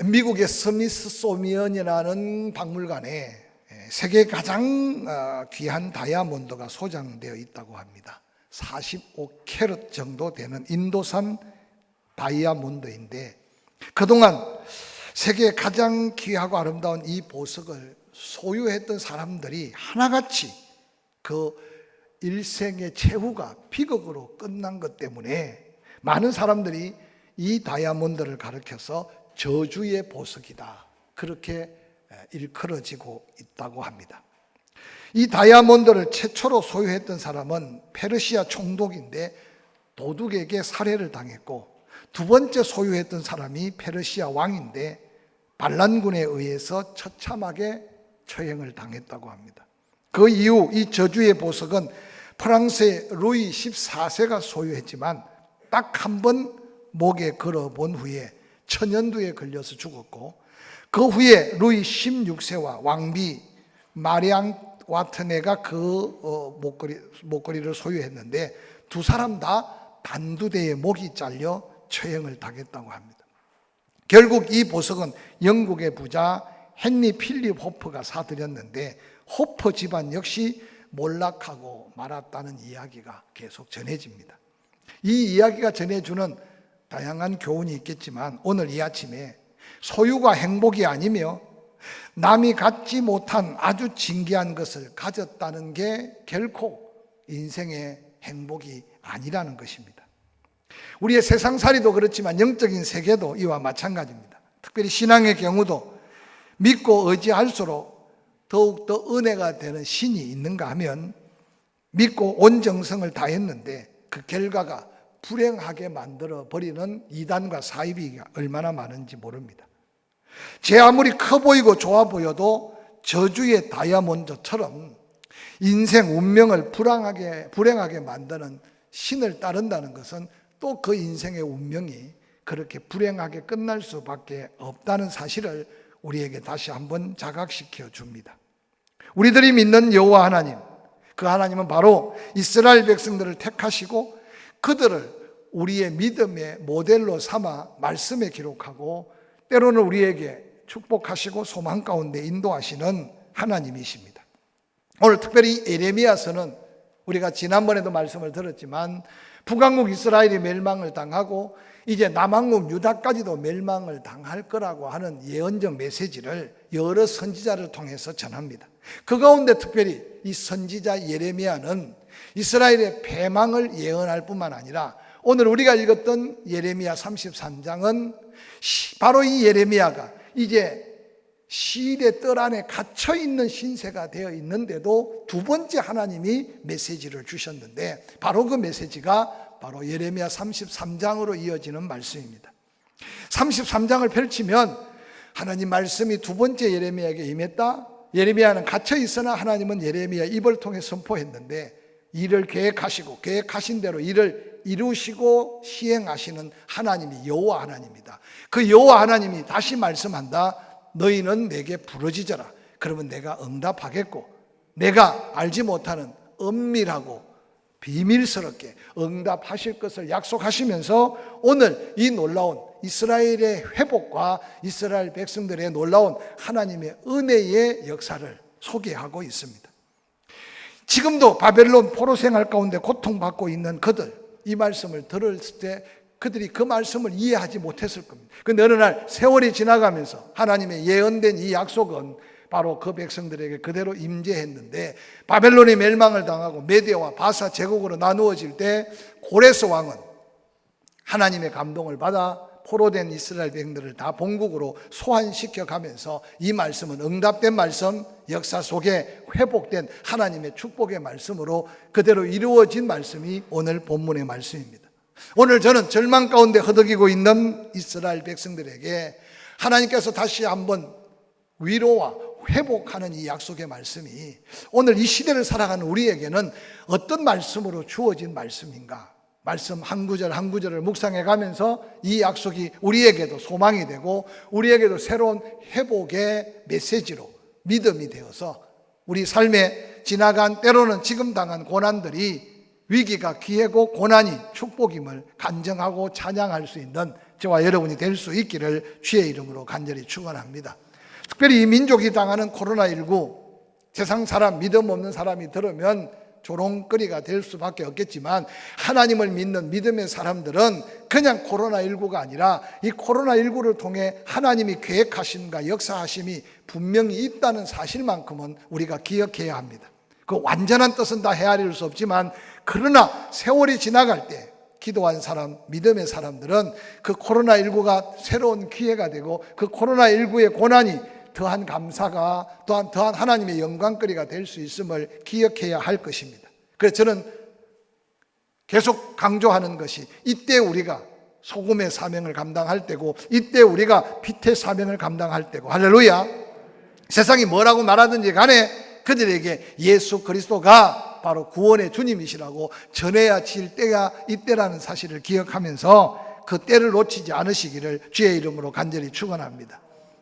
미국의 스미소니언이라는 박물관에 세계 가장 귀한 다이아몬드가 소장되어 있다고 합니다. 45캐럿 정도 되는 인도산 다이아몬드인데, 그동안 세계 가장 귀하고 아름다운 이 보석을 소유했던 사람들이 하나같이 그 일생의 최후가 비극으로 끝난 것 때문에 많은 사람들이 이 다이아몬드를 가리켜서 저주의 보석이다, 그렇게 일컬어지고 있다고 합니다. 이 다이아몬드를 최초로 소유했던 사람은 페르시아 총독인데 도둑에게 살해를 당했고, 두 번째 소유했던 사람이 페르시아 왕인데 반란군에 의해서 처참하게 처형을 당했다고 합니다. 그 이후 이 저주의 보석은 프랑스의 루이 14세가 소유했지만 딱 한 번 목에 걸어본 후에 천연두에 걸려서 죽었고, 그 후에 루이 16세와 왕비 마리앙 와트네가 그 목걸이를 소유했는데 두 사람 다 단두대에 목이 잘려 처형을 당했다고 합니다. 결국 이 보석은 영국의 부자 헨리 필립 호프가 사들였는데 호프 집안 역시 몰락하고 말았다는 이야기가 계속 전해집니다. 이 이야기가 전해주는 다양한 교훈이 있겠지만, 오늘 이 아침에 소유가 행복이 아니며 남이 갖지 못한 아주 진귀한 것을 가졌다는 게 결코 인생의 행복이 아니라는 것입니다. 우리의 세상살이도 그렇지만 영적인 세계도 이와 마찬가지입니다. 특별히 신앙의 경우도 믿고 의지할수록 더욱더 은혜가 되는 신이 있는가 하면, 믿고 온 정성을 다했는데 그 결과가 불행하게 만들어 버리는 이단과 사이비가 얼마나 많은지 모릅니다. 제 아무리 커 보이고 좋아 보여도 저주의 다이아몬드처럼 인생 운명을 불행하게 만드는 신을 따른다는 것은 또 그 인생의 운명이 그렇게 불행하게 끝날 수밖에 없다는 사실을 우리에게 다시 한번 자각시켜 줍니다. 우리들이 믿는 여호와 하나님, 그 하나님은 바로 이스라엘 백성들을 택하시고 그들을 우리의 믿음의 모델로 삼아 말씀에 기록하고 때로는 우리에게 축복하시고 소망 가운데 인도하시는 하나님이십니다. 오늘 특별히 예레미야서는 우리가 지난번에도 말씀을 들었지만 북왕국 이스라엘이 멸망을 당하고 이제 남왕국 유다까지도 멸망을 당할 거라고 하는 예언적 메시지를 여러 선지자를 통해서 전합니다. 그 가운데 특별히 이 선지자 예레미야는 이스라엘의 패망을 예언할 뿐만 아니라 오늘 우리가 읽었던 예레미야 33장은 바로 이 예레미야가 이제 시일의 뜰 안에 갇혀있는 신세가 되어 있는데도 두 번째 하나님이 메시지를 주셨는데, 바로 그 메시지가 바로 예레미야 33장으로 이어지는 말씀입니다. 33장을 펼치면 하나님 말씀이 두 번째 예레미야에게 임했다. 예레미야는 갇혀 있으나 하나님은 예레미야 입을 통해 선포했는데 일을 계획하신 대로 일을 이루시고 시행하시는 하나님이 여호와 하나님이다. 그 여호와 하나님이 다시 말씀한다. 너희는 내게 부르짖어라. 그러면 내가 응답하겠고, 내가 알지 못하는 은밀하고 비밀스럽게 응답하실 것을 약속하시면서 오늘 이 놀라운 이스라엘의 회복과 이스라엘 백성들의 놀라운 하나님의 은혜의 역사를 소개하고 있습니다. 지금도 바벨론 포로 생활 가운데 고통받고 있는 그들, 이 말씀을 들었을 때 그들이 그 말씀을 이해하지 못했을 겁니다. 그런데 어느 날 세월이 지나가면서 하나님의 예언된 이 약속은 바로 그 백성들에게 그대로 임재했는데, 바벨론이 멸망을 당하고 메디아와 바사 제국으로 나누어질 때 고레스 왕은 하나님의 감동을 받아 포로된 이스라엘 백성들을 다 본국으로 소환시켜 가면서 이 말씀은 응답된 말씀, 역사 속에 회복된 하나님의 축복의 말씀으로 그대로 이루어진 말씀이 오늘 본문의 말씀입니다. 오늘 저는 절망 가운데 허덕이고 있는 이스라엘 백성들에게 하나님께서 다시 한번 위로와 회복하는 이 약속의 말씀이 오늘 이 시대를 살아가는 우리에게는 어떤 말씀으로 주어진 말씀인가? 말씀 한 구절 한 구절을 묵상해 가면서 이 약속이 우리에게도 소망이 되고 우리에게도 새로운 회복의 메시지로 믿음이 되어서 우리 삶에 지나간, 때로는 지금 당한 고난들이 위기가 기회고 고난이 축복임을 간증하고 찬양할 수 있는 저와 여러분이 될 수 있기를 주의 이름으로 간절히 축원합니다. 특별히 이 민족이 당하는 코로나19, 세상 사람, 믿음 없는 사람이 들으면 조롱거리가 될 수밖에 없겠지만 하나님을 믿는 믿음의 사람들은 그냥 코로나19가 아니라 이 코로나19를 통해 하나님이 계획하심과 역사하심이 분명히 있다는 사실만큼은 우리가 기억해야 합니다. 그 완전한 뜻은 다 헤아릴 수 없지만 그러나 세월이 지나갈 때 기도한 사람, 믿음의 사람들은 그 코로나19가 새로운 기회가 되고 그 코로나19의 고난이 더한 감사가 또한 더한 하나님의 영광거리가 될 수 있음을 기억해야 할 것입니다. 그래서 저는 계속 강조하는 것이 이때 우리가 소금의 사명을 감당할 때고 이때 우리가 빛의 사명을 감당할 때고 할렐루야. 세상이 뭐라고 말하든지 간에 그들에게 예수 그리스도가 바로 구원의 주님이시라고 전해야 질 때가 이때라는 사실을 기억하면서 그 때를 놓치지 않으시기를 주의 이름으로 간절히 축원합니다.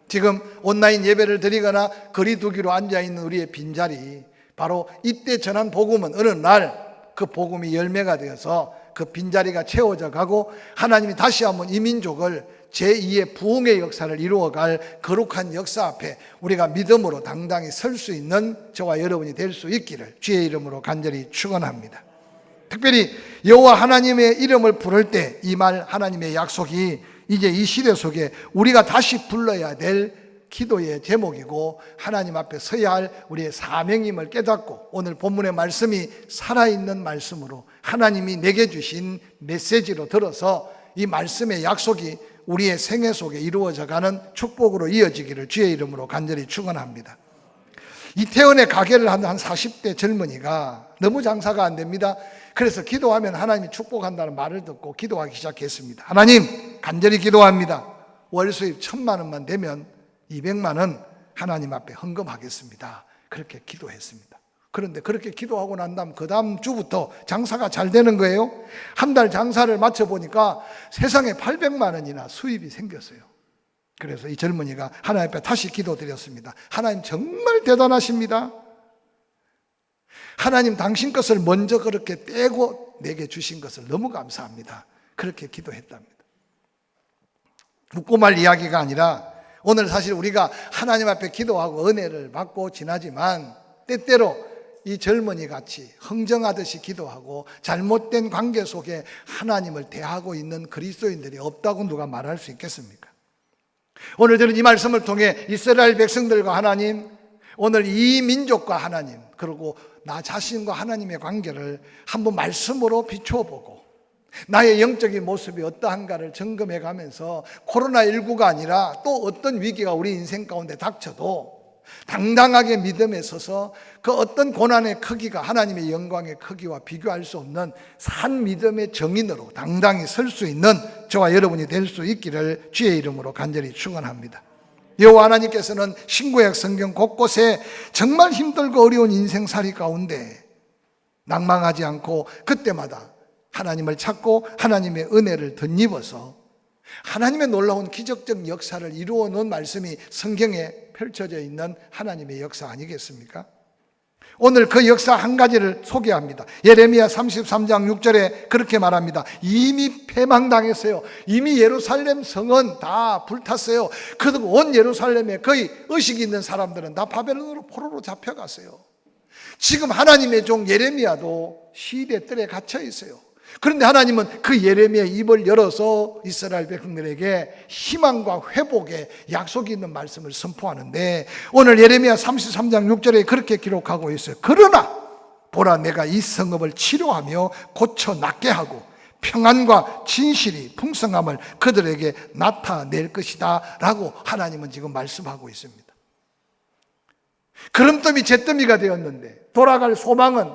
지금 온라인 예배를 드리거나 거리두기로 앉아있는 우리의 빈자리, 바로 이때 전한 복음은 어느 날 그 복음이 열매가 되어서 그 빈자리가 채워져 가고 하나님이 다시 한번 이 민족을 제2의 부흥의 역사를 이루어갈 거룩한 역사 앞에 우리가 믿음으로 당당히 설 수 있는 저와 여러분이 될 수 있기를 주의 이름으로 간절히 축원합니다. 특별히 여호와 하나님의 이름을 부를 때 이 말 하나님의 약속이 이제 이 시대 속에 우리가 다시 불러야 될 기도의 제목이고 하나님 앞에 서야 할 우리의 사명임을 깨닫고 오늘 본문의 말씀이 살아있는 말씀으로 하나님이 내게 주신 메시지로 들어서 이 말씀의 약속이 우리의 생애 속에 이루어져가는 축복으로 이어지기를 주의 이름으로 간절히 축원합니다. 이태원에 가게를 하는 한 40대 젊은이가 너무 장사가 안 됩니다. 그래서 기도하면 하나님이 축복한다는 말을 듣고 기도하기 시작했습니다. 하나님, 간절히 기도합니다. 월 수입 1,000만 원만 되면 200만 원 하나님 앞에 헌금하겠습니다. 그렇게 기도했습니다. 그런데 그렇게 기도하고 난 다음 그 다음 주부터 장사가 잘 되는 거예요. 한 달 장사를 마쳐보니까 세상에 800만 원이나 수입이 생겼어요. 그래서 이 젊은이가 하나님 앞에 다시 기도드렸습니다. 하나님 정말 대단하십니다. 하나님 당신 것을 먼저 그렇게 떼고 내게 주신 것을 너무 감사합니다. 그렇게 기도했답니다. 묻고 말 이야기가 아니라 오늘 사실 우리가 하나님 앞에 기도하고 은혜를 받고 지나지만 때때로 이 젊은이 같이 흥정하듯이 기도하고 잘못된 관계 속에 하나님을 대하고 있는 그리스도인들이 없다고 누가 말할 수 있겠습니까? 오늘 저는 이 말씀을 통해 이스라엘 백성들과 하나님, 오늘 이 민족과 하나님, 그리고 나 자신과 하나님의 관계를 한번 말씀으로 비추어 보고 나의 영적인 모습이 어떠한가를 점검해 가면서 코로나19가 아니라 또 어떤 위기가 우리 인생 가운데 닥쳐도 당당하게 믿음에 서서 그 어떤 고난의 크기가 하나님의 영광의 크기와 비교할 수 없는 산 믿음의 정인으로 당당히 설 수 있는 저와 여러분이 될 수 있기를 주의 이름으로 간절히 축원합니다. 여호와 하나님께서는 신구약 성경 곳곳에 정말 힘들고 어려운 인생살이 가운데 낭망하지 않고 그때마다 하나님을 찾고 하나님의 은혜를 덧입어서 하나님의 놀라운 기적적 역사를 이루어 놓은 말씀이 성경에 펼쳐져 있는 하나님의 역사 아니겠습니까? 오늘 그 역사 한 가지를 소개합니다. 예레미야 33장 6절에 그렇게 말합니다. 이미 패망당했어요. 이미 예루살렘 성은 다 불탔어요. 그리고 온 예루살렘에 거의 의식이 있는 사람들은 다 바벨론으로 포로로 잡혀갔어요. 지금 하나님의 종 예레미야도 시대 뜰에 갇혀 있어요. 그런데 하나님은 그 예레미야의 입을 열어서 이스라엘 백성들에게 희망과 회복의 약속이 있는 말씀을 선포하는데 오늘 예레미야 33장 6절에 그렇게 기록하고 있어요. 그러나 보라, 내가 이 성읍을 치료하며 고쳐 낫게 하고 평안과 진실이 풍성함을 그들에게 나타낼 것이다 라고 하나님은 지금 말씀하고 있습니다. 그름더미 잿더미가 되었는데 돌아갈 소망은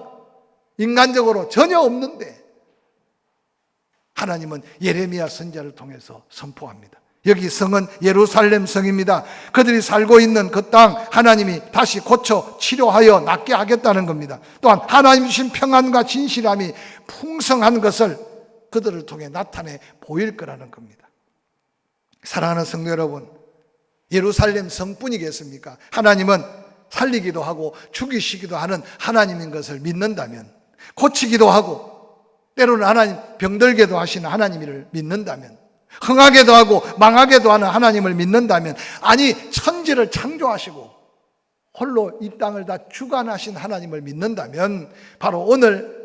인간적으로 전혀 없는데 하나님은 예레미야 선지자를 통해서 선포합니다. 여기 성은 예루살렘 성입니다. 그들이 살고 있는 그 땅 하나님이 다시 고쳐 치료하여 낫게 하겠다는 겁니다. 또한 하나님 주신 평안과 진실함이 풍성한 것을 그들을 통해 나타내 보일 거라는 겁니다. 사랑하는 성도 여러분, 예루살렘 성뿐이겠습니까? 하나님은 살리기도 하고 죽이시기도 하는 하나님인 것을 믿는다면, 고치기도 하고 때로는 하나님 병들게도 하시는 하나님을 믿는다면 흥하게도 하고 망하게도 하는 하나님을 믿는다면, 아니 천지를 창조하시고 홀로 이 땅을 다 주관하신 하나님을 믿는다면, 바로 오늘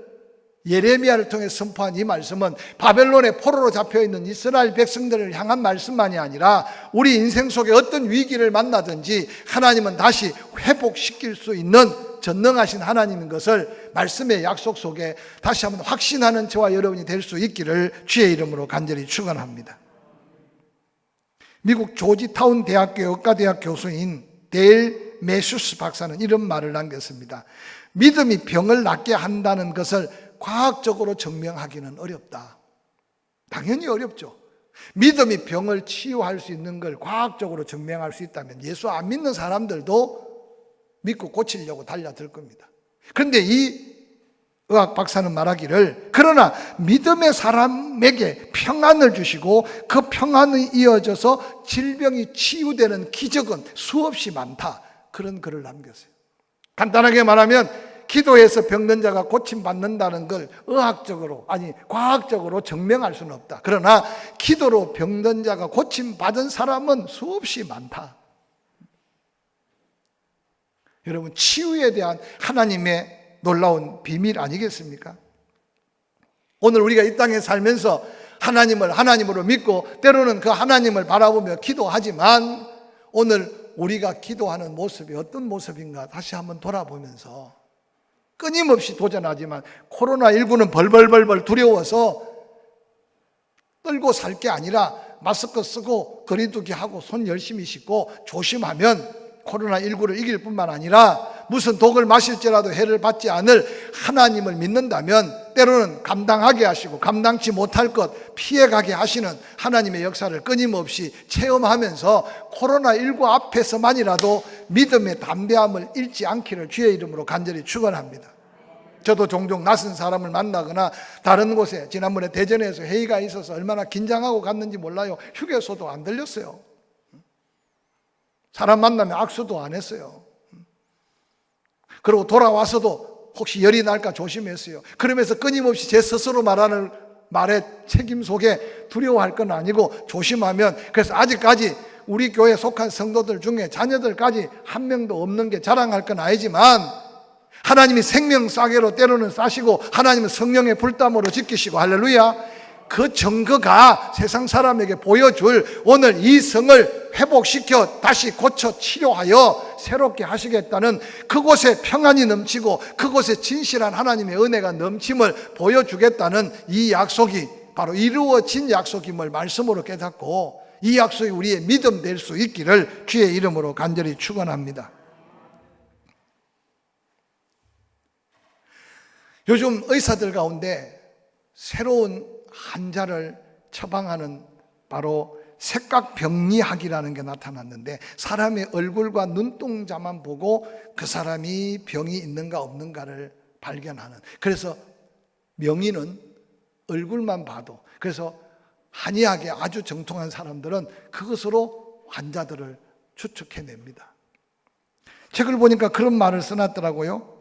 예레미야를 통해 선포한 이 말씀은 바벨론의 포로로 잡혀있는 이스라엘 백성들을 향한 말씀만이 아니라 우리 인생 속에 어떤 위기를 만나든지 하나님은 다시 회복시킬 수 있는 전능하신 하나님인 것을 말씀의 약속 속에 다시 한번 확신하는 저와 여러분이 될 수 있기를 주의 이름으로 간절히 축원합니다. 미국 조지타운 대학교 의과대학 교수인 데일 메슈스 박사는 이런 말을 남겼습니다. 믿음이 병을 낫게 한다는 것을 과학적으로 증명하기는 어렵다. 당연히 어렵죠. 믿음이 병을 치유할 수 있는 걸 과학적으로 증명할 수 있다면 예수 안 믿는 사람들도 믿고 고치려고 달려들 겁니다. 그런데 이 의학 박사는 말하기를, 그러나 믿음의 사람에게 평안을 주시고 그 평안이 이어져서 질병이 치유되는 기적은 수없이 많다. 그런 글을 남겼어요. 간단하게 말하면 기도해서 병든 자가 고침받는다는 걸 의학적으로, 아니 과학적으로 증명할 수는 없다. 그러나 기도로 병든 자가 고침받은 사람은 수없이 많다. 여러분, 치유에 대한 하나님의 놀라운 비밀 아니겠습니까? 오늘 우리가 이 땅에 살면서 하나님을 하나님으로 믿고 때로는 그 하나님을 바라보며 기도하지만, 오늘 우리가 기도하는 모습이 어떤 모습인가 다시 한번 돌아보면서 끊임없이 도전하지만 코로나19는 벌벌벌벌 두려워서 떨고 살 게 아니라 마스크 쓰고 거리두기 하고 손 열심히 씻고 조심하면 코로나19를 이길 뿐만 아니라 무슨 독을 마실지라도 해를 받지 않을 하나님을 믿는다면 때로는 감당하게 하시고 감당치 못할 것 피해가게 하시는 하나님의 역사를 끊임없이 체험하면서 코로나19 앞에서만이라도 믿음의 담대함을 잃지 않기를 주의 이름으로 간절히 축원합니다. 저도 종종 낯선 사람을 만나거나 다른 곳에, 지난번에 대전에서 회의가 있어서 얼마나 긴장하고 갔는지 몰라요. 휴게소도 안 들렸어요. 사람 만나면 악수도 안 했어요. 그리고 돌아와서도 혹시 열이 날까 조심했어요. 그러면서 끊임없이 제 스스로 말하는 말의 책임 속에 두려워할 건 아니고 조심하면, 그래서 아직까지 우리 교회에 속한 성도들 중에 자녀들까지 한 명도 없는 게 자랑할 건 아니지만, 하나님이 생명 싸개로 때로는 싸시고 하나님은 성령의 불담으로 지키시고, 할렐루야, 그 증거가 세상 사람에게 보여줄 오늘 이 성을 회복시켜 다시 고쳐 치료하여 새롭게 하시겠다는, 그곳에 평안이 넘치고 그곳에 진실한 하나님의 은혜가 넘침을 보여주겠다는 이 약속이 바로 이루어진 약속임을 말씀으로 깨닫고 이 약속이 우리의 믿음 될 수 있기를 주의 이름으로 간절히 축원합니다. 요즘 의사들 가운데 새로운 환자를 처방하는 바로 색각병리학이라는 게 나타났는데, 사람의 얼굴과 눈동자만 보고 그 사람이 병이 있는가 없는가를 발견하는, 그래서 명의는 얼굴만 봐도, 그래서 한의학에 아주 정통한 사람들은 그것으로 환자들을 추측해냅니다. 책을 보니까 그런 말을 써놨더라고요.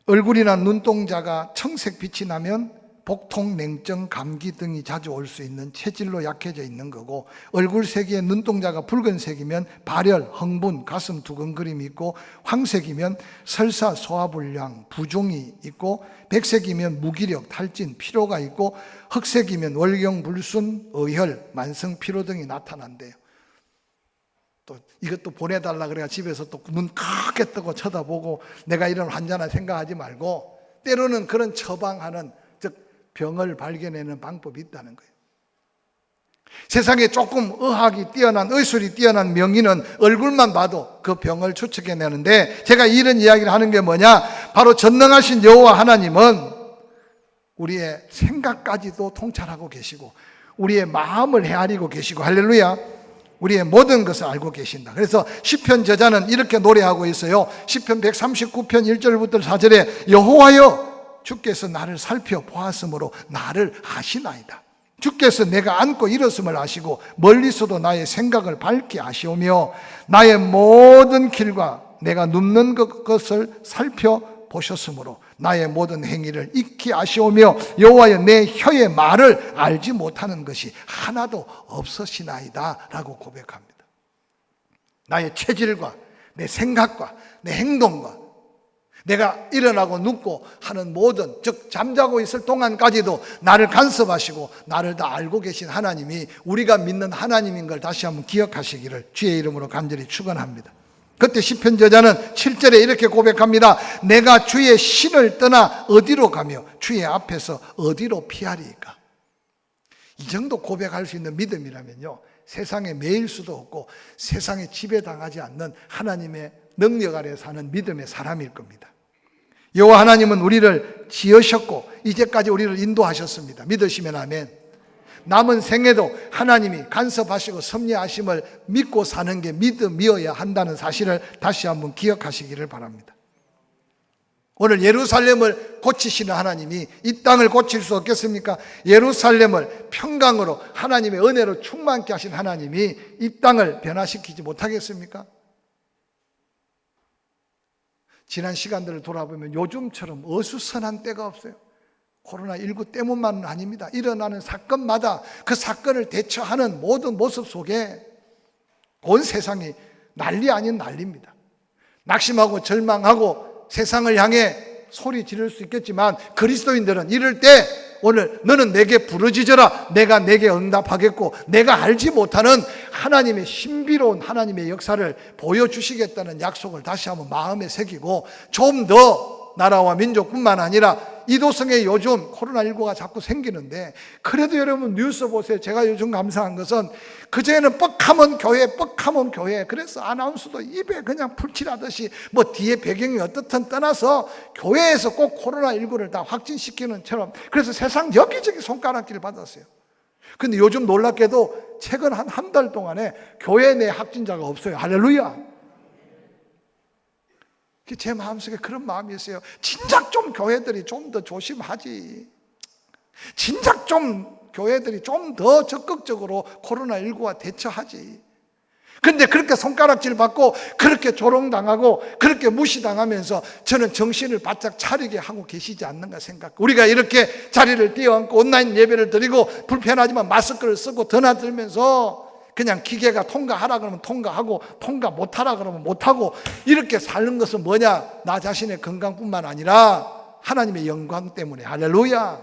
얼굴이나 눈동자가 청색 빛이 나면 복통, 냉증, 감기 등이 자주 올 수 있는 체질로 약해져 있는 거고, 얼굴색의 눈동자가 붉은색이면 발열, 흥분, 가슴 두근거림이 있고, 황색이면 설사, 소화불량, 부종이 있고, 백색이면 무기력, 탈진, 피로가 있고, 흑색이면 월경, 불순, 어혈, 만성 피로 등이 나타난대요. 또 이것도 보내달라 그래야 집에서 또 눈 크게 뜨고 쳐다보고 내가 이런 환자나 생각하지 말고, 때로는 그런 처방하는, 즉 병을 발견하는 방법이 있다는 거예요. 세상에 조금 의학이 뛰어난, 의술이 뛰어난 명의는 얼굴만 봐도 그 병을 추측해내는데, 제가 이런 이야기를 하는 게 뭐냐, 바로 전능하신 여호와 하나님은 우리의 생각까지도 통찰하고 계시고 우리의 마음을 헤아리고 계시고, 할렐루야, 우리의 모든 것을 알고 계신다. 그래서 시편 저자는 이렇게 노래하고 있어요. 시편 139편 1절부터 4절에 여호와여, 주께서 나를 살펴보았으므로 나를 아시나이다. 주께서 내가 앉고 일었음을 아시고 멀리서도 나의 생각을 밝게 아시오며 나의 모든 길과 내가 눕는 것을 살펴보셨으므로 나의 모든 행위를 익히 아시오며 여호와여 내 혀의 말을 알지 못하는 것이 하나도 없으시나이다 라고 고백합니다. 나의 체질과 내 생각과 내 행동과 내가 일어나고 눕고 하는 모든, 즉 잠자고 있을 동안까지도 나를 간섭하시고 나를 다 알고 계신 하나님이 우리가 믿는 하나님인 걸 다시 한번 기억하시기를 주의 이름으로 간절히 축원합니다. 그때 시편 저자는 7절에 이렇게 고백합니다. 내가 주의 신을 떠나 어디로 가며 주의 앞에서 어디로 피하리이까. 이 정도 고백할 수 있는 믿음이라면요, 세상에 매일 수도 없고 세상에 지배당하지 않는 하나님의 능력 아래 사는 믿음의 사람일 겁니다. 여호와 하나님은 우리를 지으셨고 이제까지 우리를 인도하셨습니다. 믿으시면 아멘. 남은 생에도 하나님이 간섭하시고 섭리하심을 믿고 사는 게 믿음이어야 한다는 사실을 다시 한번 기억하시기를 바랍니다. 오늘 예루살렘을 고치시는 하나님이 이 땅을 고칠 수 없겠습니까? 예루살렘을 평강으로 하나님의 은혜로 충만케 하신 하나님이 이 땅을 변화시키지 못하겠습니까? 지난 시간들을 돌아보면 요즘처럼 어수선한 때가 없어요. 코로나19 때문만은 아닙니다. 일어나는 사건마다 그 사건을 대처하는 모든 모습 속에 온 세상이 난리 아닌 난리입니다. 낙심하고 절망하고 세상을 향해 소리 지를 수 있겠지만 그리스도인들은 이럴 때 오늘 너는 내게 부르짖어라 내가 내게 응답하겠고 내가 알지 못하는 하나님의 신비로운 하나님의 역사를 보여주시겠다는 약속을 다시 한번 마음에 새기고 좀 더 나라와 민족뿐만 아니라 이도성에 요즘 코로나19가 자꾸 생기는데 그래도 여러분 뉴스 보세요. 제가 요즘 감사한 것은 그전에는 뻑하면 교회 그래서 아나운서도 입에 그냥 풀칠하듯이 뭐 뒤에 배경이 어떻든 떠나서 교회에서 꼭 코로나19를 다 확진시키는 처럼 그래서 세상 여기저기 손가락질을 받았어요. 근데 요즘 놀랍게도 최근 한 달 동안에 교회 내 확진자가 없어요. 할렐루야. 제 마음속에 그런 마음이 있어요. 진작 좀 교회들이 좀 더 조심하지. 진작 좀 교회들이 좀 더 적극적으로 코로나19와 대처하지. 근데 그렇게 손가락질 받고 그렇게 조롱당하고 그렇게 무시당하면서 저는 정신을 바짝 차리게 하고 계시지 않는가 생각. 우리가 이렇게 자리를 띄어앉고 온라인 예배를 드리고 불편하지만 마스크를 쓰고 드나들면서 그냥 기계가 통과하라 그러면 통과하고 통과 못하라 그러면 못하고 이렇게 사는 것은 뭐냐? 나 자신의 건강뿐만 아니라 하나님의 영광 때문에. 할렐루야.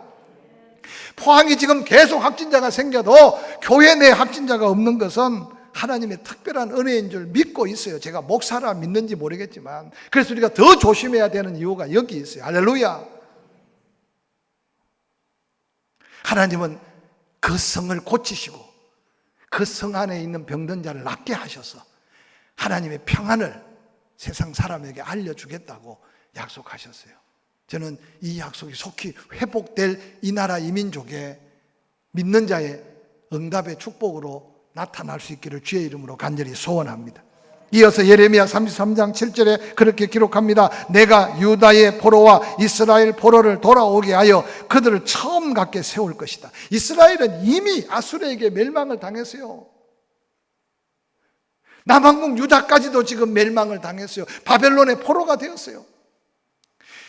포항이 지금 계속 확진자가 생겨도 교회 내 확진자가 없는 것은 하나님의 특별한 은혜인 줄 믿고 있어요. 제가 목사라 믿는지 모르겠지만 그래서 우리가 더 조심해야 되는 이유가 여기 있어요. 할렐루야. 하나님은 그 성을 고치시고 그 성 안에 있는 병든 자를 낫게 하셔서 하나님의 평안을 세상 사람에게 알려주겠다고 약속하셨어요. 저는 이 약속이 속히 회복될 이 나라 이 민족에 믿는 자의 응답의 축복으로 나타날 수 있기를 주의 이름으로 간절히 소원합니다. 이어서 예레미야 33장 7절에 그렇게 기록합니다. 내가 유다의 포로와 이스라엘 포로를 돌아오게 하여 그들을 처음 같게 세울 것이다. 이스라엘은 이미 아수르에게 멸망을 당했어요. 남한국 유다까지도 지금 멸망을 당했어요. 바벨론의 포로가 되었어요.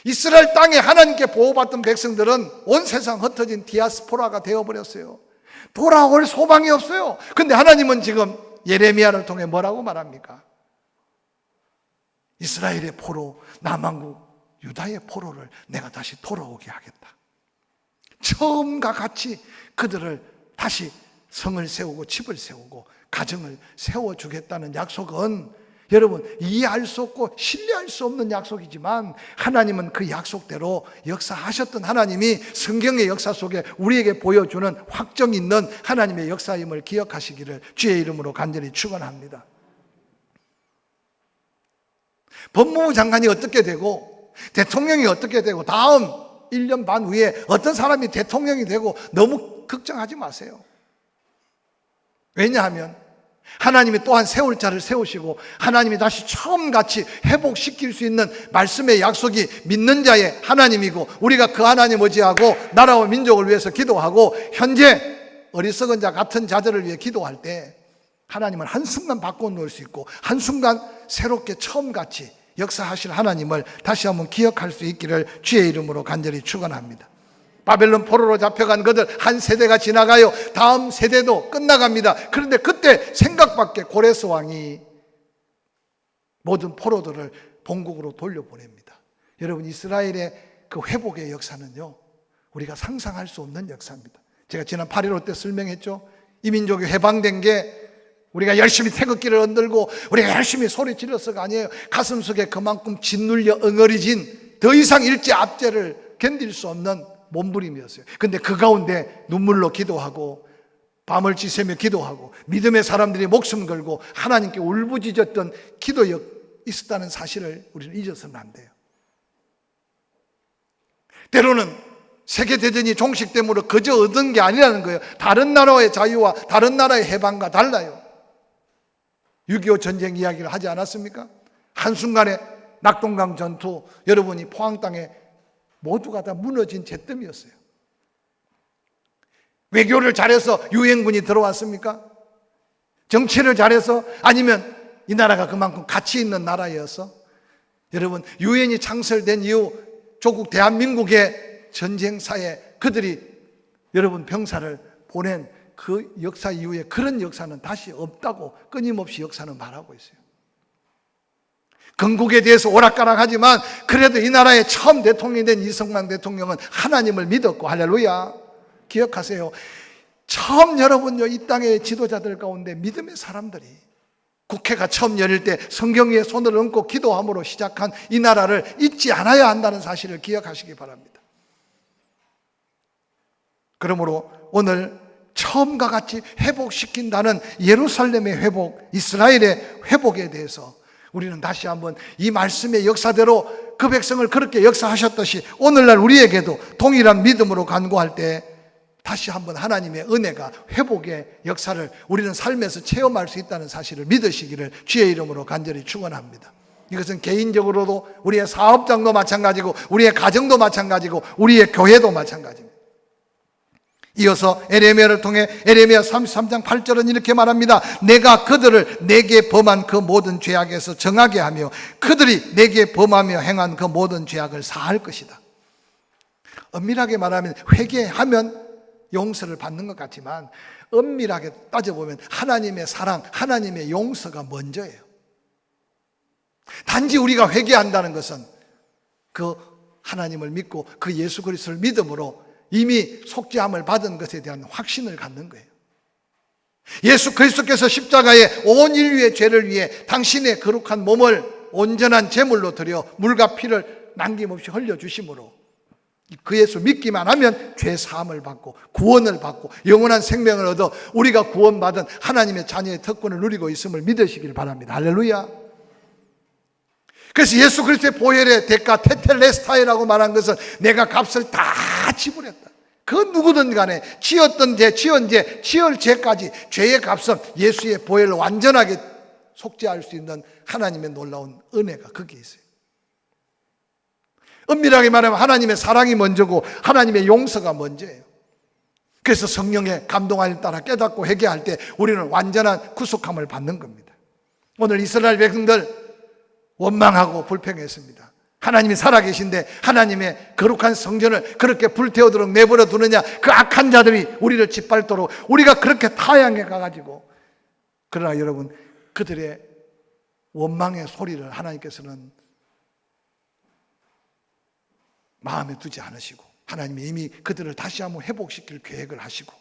이스라엘 땅에 하나님께 보호받던 백성들은 온 세상 흩어진 디아스포라가 되어버렸어요. 돌아올 소망이 없어요. 근데 하나님은 지금 예레미야를 통해 뭐라고 말합니까? 이스라엘의 포로, 남한국 유다의 포로를 내가 다시 돌아오게 하겠다. 처음과 같이 그들을 다시 성을 세우고 집을 세우고 가정을 세워주겠다는 약속은 여러분 이해할 수 없고 신뢰할 수 없는 약속이지만 하나님은 그 약속대로 역사하셨던 하나님이 성경의 역사 속에 우리에게 보여주는 확정 있는 하나님의 역사임을 기억하시기를 주의 이름으로 간절히 축원합니다. 법무부 장관이 어떻게 되고 대통령이 어떻게 되고 다음 1년 반 후에 어떤 사람이 대통령이 되고 너무 걱정하지 마세요. 왜냐하면 하나님이 또한 세울 자를 세우시고 하나님이 다시 처음같이 회복시킬 수 있는 말씀의 약속이 믿는 자의 하나님이고 우리가 그 하나님 의지하고 나라와 민족을 위해서 기도하고 현재 어리석은 자 같은 자들을 위해 기도할 때 하나님은 한순간 바꿔 놓을 수 있고 한순간 새롭게 처음같이 역사하실 하나님을 다시 한번 기억할 수 있기를 주의 이름으로 간절히 축원합니다. 바벨론 포로로 잡혀간 그들 한 세대가 지나가요. 다음 세대도 끝나갑니다. 그런데 그때 생각 밖의 고레스 왕이 모든 포로들을 본국으로 돌려보냅니다. 여러분, 이스라엘의 그 회복의 역사는요, 우리가 상상할 수 없는 역사입니다. 제가 지난 8.15 때 설명했죠. 이 민족이 해방된 게 우리가 열심히 태극기를 흔들고 우리가 열심히 소리 질러서가 아니에요. 가슴속에 그만큼 짓눌려 엉어리진 더 이상 일제 압제를 견딜 수 없는 몸부림이었어요. 근데 그 가운데 눈물로 기도하고 밤을 지새며 기도하고 믿음의 사람들이 목숨 걸고 하나님께 울부짖었던 기도가 있었다는 사실을 우리는 잊어서는 안 돼요. 때로는 세계대전이 종식됨으로 그저 얻은 게 아니라는 거예요. 다른 나라의 자유와 다른 나라의 해방과 달라요. 6.25 전쟁 이야기를 하지 않았습니까? 한순간에 낙동강 전투, 여러분이 포항 땅에 모두가 다 무너진 잿더미였어요. 외교를 잘해서 유엔군이 들어왔습니까? 정치를 잘해서? 아니면 이 나라가 그만큼 가치 있는 나라여서? 여러분, 유엔이 창설된 이후 조국 대한민국의 전쟁사에 그들이 여러분 병사를 보낸 그 역사 이후에 그런 역사는 다시 없다고 끊임없이 역사는 말하고 있어요. 건국에 대해서 오락가락하지만 그래도 이 나라의 처음 대통령이 된 이승만 대통령은 하나님을 믿었고, 할렐루야, 기억하세요. 처음 여러분요, 이 땅의 지도자들 가운데 믿음의 사람들이 국회가 처음 열릴 때 성경 위에 손을 얹고 기도함으로 시작한 이 나라를 잊지 않아야 한다는 사실을 기억하시기 바랍니다. 그러므로 오늘 처음과 같이 회복시킨다는 예루살렘의 회복, 이스라엘의 회복에 대해서 우리는 다시 한번 이 말씀의 역사대로 그 백성을 그렇게 역사하셨듯이 오늘날 우리에게도 동일한 믿음으로 간구할 때 다시 한번 하나님의 은혜가 회복의 역사를 우리는 삶에서 체험할 수 있다는 사실을 믿으시기를 주의 이름으로 간절히 축원합니다. 이것은 개인적으로도 우리의 사업장도 마찬가지고 우리의 가정도 마찬가지고 우리의 교회도 마찬가지입니다. 이어서 에레미야를 통해 에레미야 33장 8절은 이렇게 말합니다. 내가 그들을 내게 범한 그 모든 죄악에서 정하게 하며 그들이 내게 범하며 행한 그 모든 죄악을 사할 것이다. 엄밀하게 말하면 회개하면 용서를 받는 것 같지만 엄밀하게 따져보면 하나님의 사랑, 하나님의 용서가 먼저예요. 단지 우리가 회개한다는 것은 그 하나님을 믿고 그 예수 그리스도를 믿음으로 이미 속죄함을 받은 것에 대한 확신을 갖는 거예요. 예수 그리스도께서 십자가에 온 인류의 죄를 위해 당신의 거룩한 몸을 온전한 제물로 드려 물과 피를 남김없이 흘려주심으로 그 예수 믿기만 하면 죄 사함을 받고 구원을 받고 영원한 생명을 얻어 우리가 구원받은 하나님의 자녀의 특권을 누리고 있음을 믿으시길 바랍니다. 할렐루야. 그래서 예수 그리스도의 보혈의 대가 테텔레스타이라고 말한 것은 내가 값을 다 지불했다. 그 누구든 간에 지었던 죄, 지은 죄, 지을 죄까지 죄의 값은 예수의 보혈을 완전하게 속죄할 수 있는 하나님의 놀라운 은혜가 거기에 있어요. 엄밀하게 말하면 하나님의 사랑이 먼저고 하나님의 용서가 먼저예요. 그래서 성령의 감동을 따라 깨닫고 회개할 때 우리는 완전한 구속함을 받는 겁니다. 오늘 이스라엘 백성들 원망하고 불평했습니다. 하나님이 살아계신데 하나님의 거룩한 성전을 그렇게 불태우도록 내버려 두느냐, 그 악한 자들이 우리를 짓밟도록 우리가 그렇게 타향해 가가지고. 그러나 여러분, 그들의 원망의 소리를 하나님께서는 마음에 두지 않으시고 하나님이 이미 그들을 다시 한번 회복시킬 계획을 하시고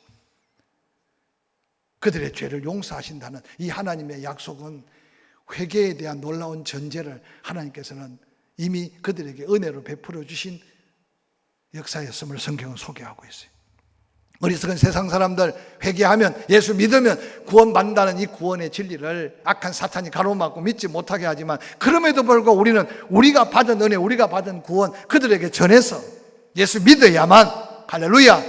그들의 죄를 용서하신다는 이 하나님의 약속은 회개에 대한 놀라운 전제를 하나님께서는 이미 그들에게 은혜로 베풀어 주신 역사였음을 성경은 소개하고 있어요. 어리석은 세상 사람들 회개하면, 예수 믿으면 구원받는다는 이 구원의 진리를 악한 사탄이 가로막고 믿지 못하게 하지만, 그럼에도 불구하고 우리는 우리가 받은 은혜, 우리가 받은 구원 그들에게 전해서 예수 믿어야만, 할렐루야,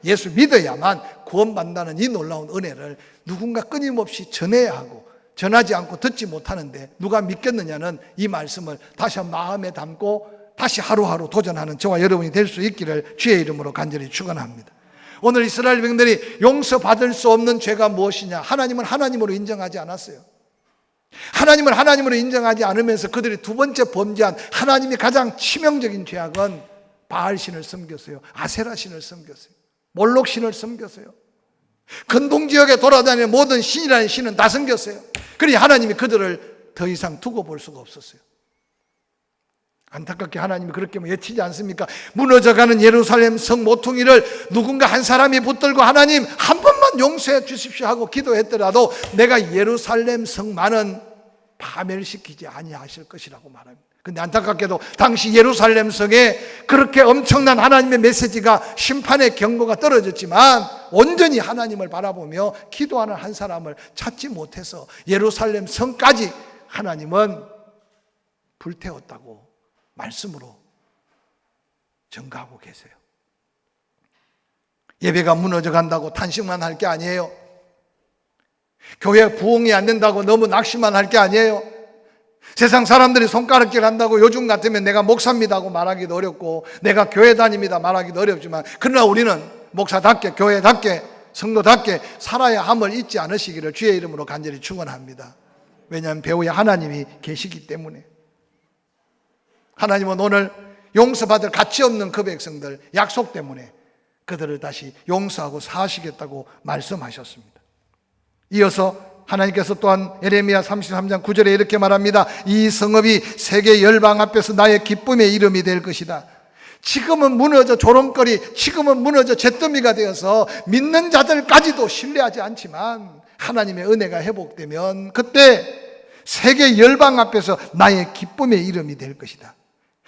예수 믿어야만 구원받는다는 이 놀라운 은혜를 누군가 끊임없이 전해야 하고, 전하지 않고 듣지 못하는데 누가 믿겠느냐는 이 말씀을 다시 한번 마음에 담고 다시 하루하루 도전하는 저와 여러분이 될 수 있기를 주의 이름으로 간절히 축원합니다. 오늘 이스라엘 백성들이 용서받을 수 없는 죄가 무엇이냐? 하나님은 하나님으로 인정하지 않았어요. 하나님을 하나님으로 인정하지 않으면서 그들이 두 번째 범죄한 하나님이 가장 치명적인 죄악은 바알신을 섬겼어요. 아세라신을 섬겼어요. 몰록신을 섬겼어요. 근동지역에 돌아다니는 모든 신이라는 신은 다 섬겼어요. 그러니 하나님이 그들을 더 이상 두고 볼 수가 없었어요. 안타깝게 하나님이 그렇게 외치지 않습니까? 무너져가는 예루살렘 성 모퉁이를 누군가 한 사람이 붙들고 하나님 한 번만 용서해 주십시오 하고 기도했더라도 내가 예루살렘 성만은 파멸시키지 아니하실 것이라고 말합니다. 근데 안타깝게도 당시 예루살렘 성에 그렇게 엄청난 하나님의 메시지가 심판의 경고가 떨어졌지만 온전히 하나님을 바라보며 기도하는 한 사람을 찾지 못해서 예루살렘 성까지 하나님은 불태웠다고 말씀으로 증가하고 계세요. 예배가 무너져 간다고 탄식만 할 게 아니에요. 교회 부흥이 안 된다고 너무 낙심만 할 게 아니에요. 세상 사람들이 손가락질 한다고 요즘 같으면 내가 목사입니다 하고 말하기도 어렵고 내가 교회 다닙니다 말하기도 어렵지만 그러나 우리는 목사답게 교회답게 성도답게 살아야 함을 잊지 않으시기를 주의 이름으로 간절히 축원합니다. 왜냐하면 배후에 하나님이 계시기 때문에. 하나님은 오늘 용서받을 가치 없는 그 백성들 약속 때문에 그들을 다시 용서하고 사하시겠다고 말씀하셨습니다. 이어서 하나님께서 또한 예레미야 33장 9절에 이렇게 말합니다. 이 성읍이 세계 열방 앞에서 나의 기쁨의 이름이 될 것이다. 지금은 무너져 조롱거리, 지금은 무너져 잿더미가 되어서 믿는 자들까지도 신뢰하지 않지만 하나님의 은혜가 회복되면 그때 세계 열방 앞에서 나의 기쁨의 이름이 될 것이다.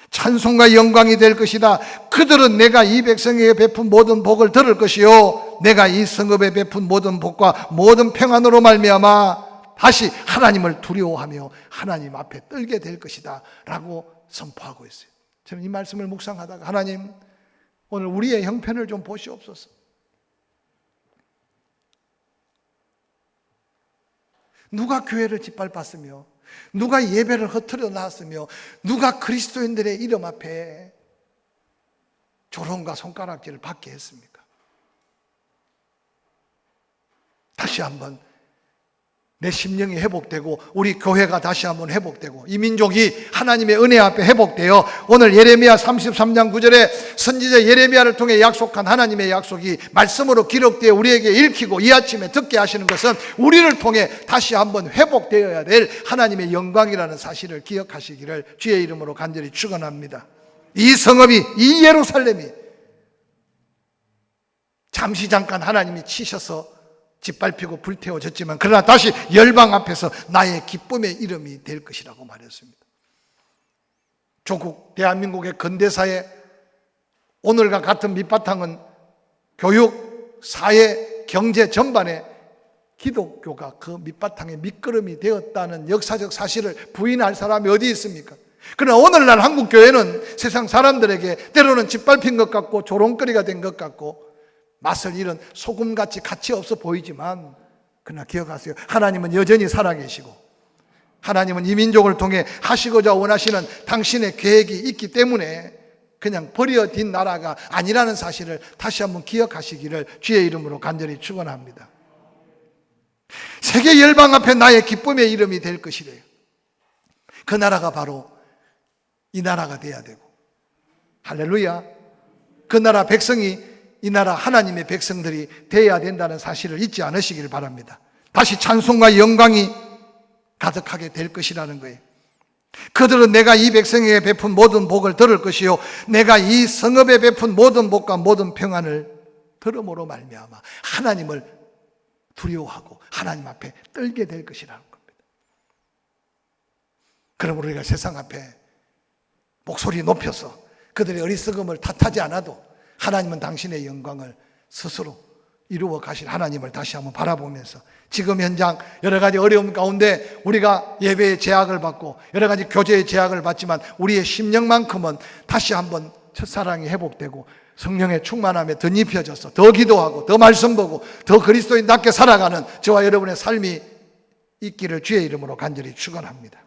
찬송과 영광이 될 것이다. 그들은 내가 이 백성에게 베푼 모든 복을 들을 것이요 내가 이 성읍에 베푼 모든 복과 모든 평안으로 말미암아 다시 하나님을 두려워하며 하나님 앞에 떨게 될 것이다 라고 선포하고 있어요. 저는 이 말씀을 묵상하다가 하나님 오늘 우리의 형편을 좀 보시옵소서. 누가 교회를 짓밟았으며 누가 예배를 허투루 놨으며 누가 그리스도인들의 이름 앞에 조롱과 손가락질을 받게 했습니까? 다시 한번 내 심령이 회복되고 우리 교회가 다시 한번 회복되고 이 민족이 하나님의 은혜 앞에 회복되어 오늘 예레미야 33장 9절에 선지자 예레미야를 통해 약속한 하나님의 약속이 말씀으로 기록되어 우리에게 읽히고 이 아침에 듣게 하시는 것은 우리를 통해 다시 한번 회복되어야 될 하나님의 영광이라는 사실을 기억하시기를 주의 이름으로 간절히 축원합니다. 이 성읍이 이 예루살렘이 잠시 잠깐 하나님이 치셔서 짓밟히고 불태워졌지만 그러나 다시 열방 앞에서 나의 기쁨의 이름이 될 것이라고 말했습니다. 조국 대한민국의 근대사에 오늘과 같은 밑바탕은 교육, 사회, 경제 전반에 기독교가 그 밑바탕의 밑거름이 되었다는 역사적 사실을 부인할 사람이 어디 있습니까? 그러나 오늘날 한국교회는 세상 사람들에게 때로는 짓밟힌 것 같고 조롱거리가 된 것 같고 맛을 잃은 소금같이 가치 없어 보이지만 그러나 기억하세요. 하나님은 여전히 살아계시고 하나님은 이 민족을 통해 하시고자 원하시는 당신의 계획이 있기 때문에 그냥 버려진 나라가 아니라는 사실을 다시 한번 기억하시기를 주의 이름으로 간절히 축원합니다. 세계 열방 앞에 나의 기쁨의 이름이 될 것이래요. 그 나라가 바로 이 나라가 돼야 되고 할렐루야. 그 나라 백성이 이 나라 하나님의 백성들이 되어야 된다는 사실을 잊지 않으시길 바랍니다. 다시 찬송과 영광이 가득하게 될 것이라는 거예요. 그들은 내가 이 백성에게 베푼 모든 복을 들을 것이요 내가 이 성읍에 베푼 모든 복과 모든 평안을 들음으로 말미암아 하나님을 두려워하고 하나님 앞에 떨게 될 것이라는 겁니다. 그럼 우리가 세상 앞에 목소리 높여서 그들의 어리석음을 탓하지 않아도 하나님은 당신의 영광을 스스로 이루어 가실 하나님을 다시 한번 바라보면서 지금 현장 여러 가지 어려움 가운데 우리가 예배의 제약을 받고 여러 가지 교제의 제약을 받지만 우리의 심령만큼은 다시 한번 첫사랑이 회복되고 성령의 충만함에 덧입혀져서 더 기도하고 더 말씀 보고 더 그리스도인답게 살아가는 저와 여러분의 삶이 있기를 주의 이름으로 간절히 축원합니다.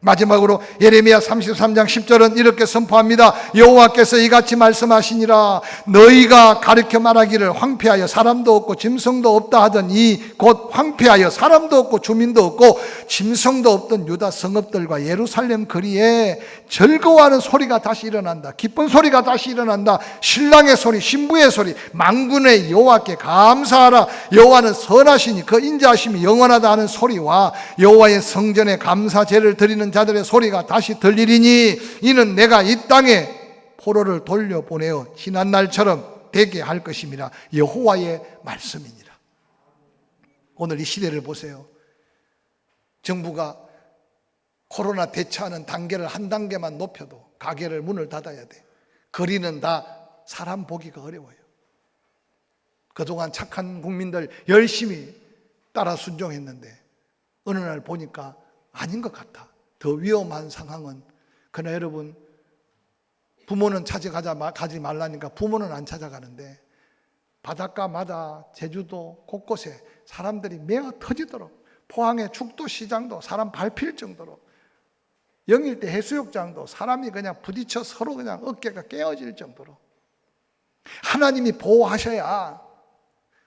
마지막으로 예레미야 33장 10절은 이렇게 선포합니다. 여호와께서 이같이 말씀하시니라. 너희가 가르쳐 말하기를 황폐하여 사람도 없고 짐승도 없다 하던 이 곧 황폐하여 사람도 없고 주민도 없고 짐승도 없던 유다 성읍들과 예루살렘 거리에 즐거워하는 소리가 다시 일어난다. 기쁜 소리가 다시 일어난다. 신랑의 소리, 신부의 소리, 만군의 여호와께 감사하라. 여호와는 선하시니 그 인자하심이 영원하다 하는 소리와 여호와의 성전에 감사제를 드리는 자들의 소리가 다시 들리리니 이는 내가 이 땅에 포로를 돌려보내어 지난날처럼 되게 할 것임이라. 여호와의 말씀이니라. 오늘 이 시대를 보세요. 정부가 코로나 대처하는 단계를 한 단계만 높여도 가게를 문을 닫아야 돼. 거리는 다 사람 보기가 어려워요. 그동안 착한 국민들 열심히 따라 순종했는데 어느 날 보니까 아닌 것 같아. 더 위험한 상황은, 그러나 여러분, 부모는 가지 말라니까 부모는 안 찾아가는데 바닷가마다 제주도 곳곳에 사람들이 메어 터지도록, 포항의 죽도시장도 사람 밟힐 정도로, 영일대 해수욕장도 사람이 그냥 부딪혀 서로 그냥 어깨가 깨어질 정도로 하나님이 보호하셔야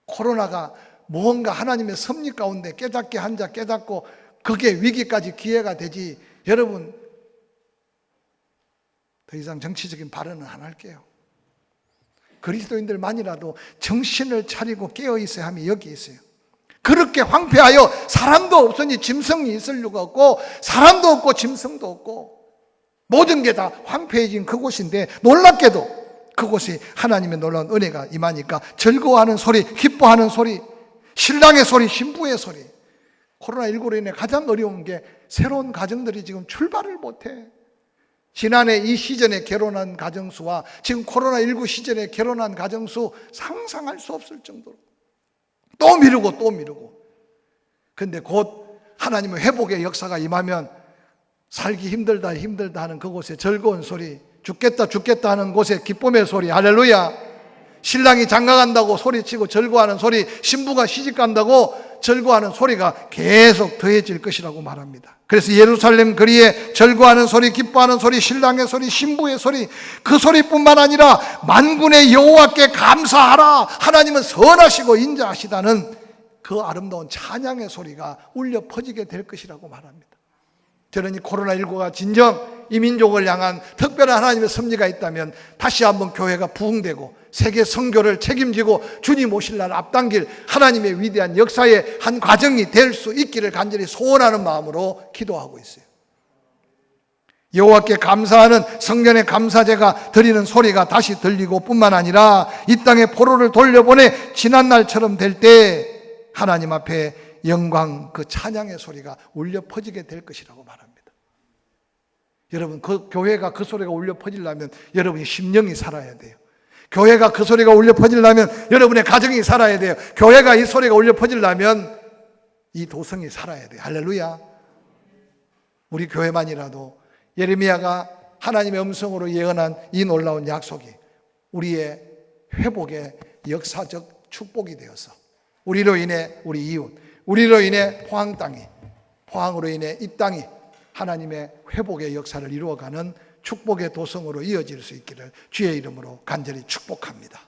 코로나가 무언가 하나님의 섭리 가운데 깨닫게 한 자 깨닫고 그게 위기까지 기회가 되지. 여러분, 더 이상 정치적인 발언은 안 할게요. 그리스도인들만이라도 정신을 차리고 깨어 있어야 함이 여기 있어요. 그렇게 황폐하여 사람도 없으니 짐승이 있을 리가 없고 사람도 없고 짐승도 없고 모든 게 다 황폐해진 그곳인데 놀랍게도 그곳에 하나님의 놀라운 은혜가 임하니까 즐거워하는 소리, 기뻐하는 소리, 신랑의 소리, 신부의 소리. 코로나19로 인해 가장 어려운 게 새로운 가정들이 지금 출발을 못해. 지난해 이 시즌에 결혼한 가정수와 지금 코로나19 시즌에 결혼한 가정수 상상할 수 없을 정도로 또 미루고 또 미루고. 그런데 곧 하나님의 회복의 역사가 임하면 살기 힘들다 하는 그곳에 즐거운 소리, 죽겠다 하는 곳에 기쁨의 소리, 할렐루야. 신랑이 장가간다고 소리치고 즐거워하는 소리, 신부가 시집간다고 즐거워하는 소리가 계속 더해질 것이라고 말합니다. 그래서 예루살렘 거리에 즐거워하는 소리, 기뻐하는 소리, 신랑의 소리, 신부의 소리, 그 소리뿐만 아니라 만군의 여호와께 감사하라, 하나님은 선하시고 인자하시다는 그 아름다운 찬양의 소리가 울려 퍼지게 될 것이라고 말합니다. 저는 이 코로나19가 진정 이 민족을 향한 특별한 하나님의 섭리가 있다면 다시 한번 교회가 부흥되고 세계 선교를 책임지고 주님 오실 날 앞당길 하나님의 위대한 역사의 한 과정이 될 수 있기를 간절히 소원하는 마음으로 기도하고 있어요. 여호와께 감사하는 성전의 감사제가 드리는 소리가 다시 들리고 뿐만 아니라 이 땅에 포로를 돌려보내 지난날처럼 될 때 하나님 앞에 영광, 그 찬양의 소리가 울려 퍼지게 될 것이라고 말합니다. 여러분, 그 교회가 그 소리가 울려 퍼지려면 여러분이 심령이 살아야 돼요. 교회가 그 소리가 울려 퍼지려면 여러분의 가정이 살아야 돼요. 교회가 이 소리가 울려 퍼지려면 이 도성이 살아야 돼요. 할렐루야. 우리 교회만이라도 예레미야가 하나님의 음성으로 예언한 이 놀라운 약속이 우리의 회복의 역사적 축복이 되어서 우리로 인해 우리 이웃, 우리로 인해 포항 땅이, 포항으로 인해 이 땅이 하나님의 회복의 역사를 이루어가는 축복의 도성으로 이어질 수 있기를 주의 이름으로 간절히 축복합니다.